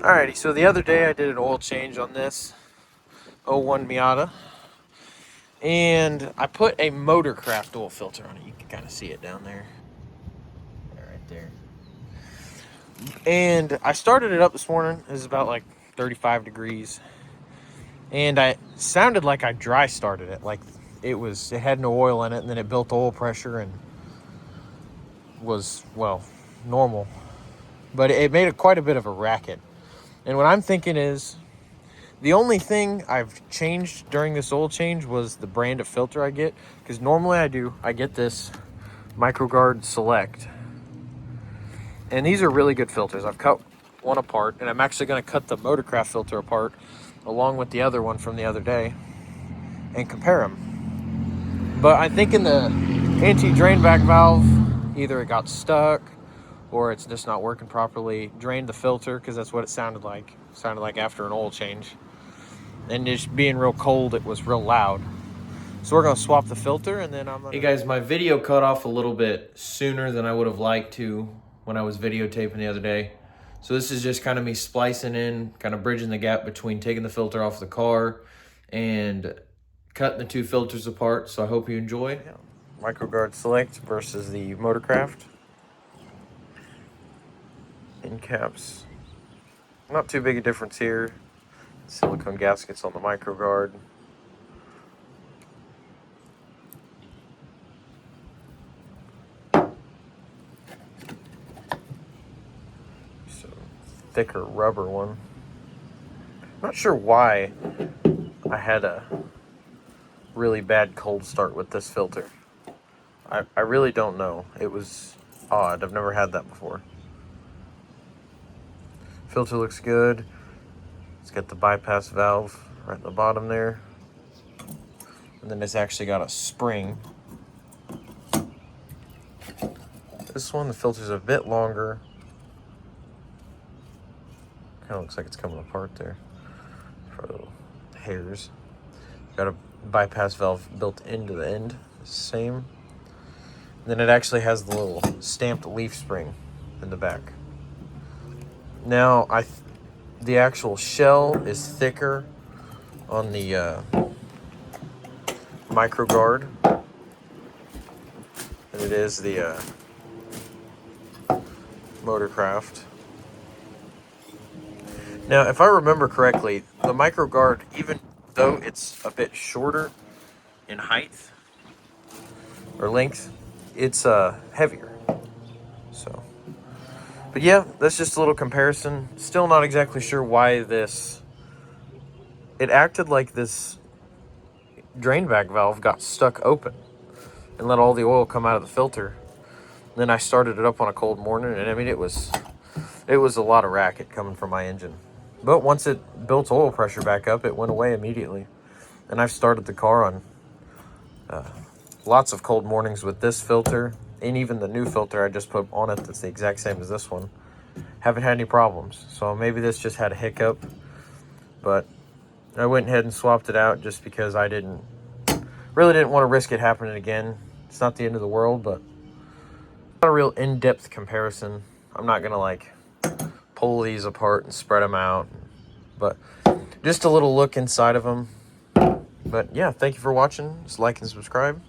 Alrighty, so the other day I did an oil change on this '01 Miata, and I put a MotorCraft oil filter on it. You can kind of see it down there. Right there. And I started it up this morning. It was about like 35 degrees. And I sounded like I dry started it. Like it had no oil in it, and then it built oil pressure and was, well, normal. But it made quite a bit of a racket. And what I'm thinking is, the only thing I've changed during this oil change was the brand of filter I get. Because normally I get this MicroGuard Select. And these are really good filters. I've cut one apart, and I'm actually going to cut the MotorCraft filter apart along with the other one from the other day and compare them. But I think in the anti-drain back valve, either it got stuck or it's just not working properly. Drained the filter, because that's what it sounded like. It sounded like after an oil change. And just being real cold, it was real loud. So we're going to swap the filter, and then I'm going to... Hey guys, my video cut off a little bit sooner than I would have liked to when I was videotaping the other day. So this is just kind of me splicing in, kind of bridging the gap between taking the filter off the car and cutting the two filters apart. So I hope you enjoy. Yeah. MicroGuard Select versus the MotorCraft. End caps. Not too big a difference here. Silicone gaskets on the MicroGuard. So thicker rubber one. Not sure why I had a really bad cold start with this filter. I really don't know. It was odd. I've never had that before. Filter looks good. It's got the bypass valve right at the bottom there. And then it's actually got a spring. This one, the filter's a bit longer. Kind of looks like it's coming apart there for little hairs. Got a bypass valve built into the end, same. And then it actually has the little stamped leaf spring in the back. Now, the actual shell is thicker on the MicroGuard than it is the MotorCraft. Now, if I remember correctly, the MicroGuard, even though it's a bit shorter in height or length, it's heavier. So, but yeah, that's just a little comparison. Still not exactly sure why it acted like this drain back valve got stuck open and let all the oil come out of the filter. Then I started it up on a cold morning, and I mean, it was a lot of racket coming from my engine. But once it built oil pressure back up, it went away immediately. And I've started the car on lots of cold mornings with this filter, and even the new filter I just put on it that's the exact same as this one. Haven't had any problems. So maybe this just had a hiccup, but I went ahead and swapped it out just because I really didn't want to risk it happening again. It's not the end of the world, but not a real in-depth comparison. I'm not gonna like pull these apart and spread them out, but just a little look inside of them. But yeah, thank you for watching. Just like and subscribe.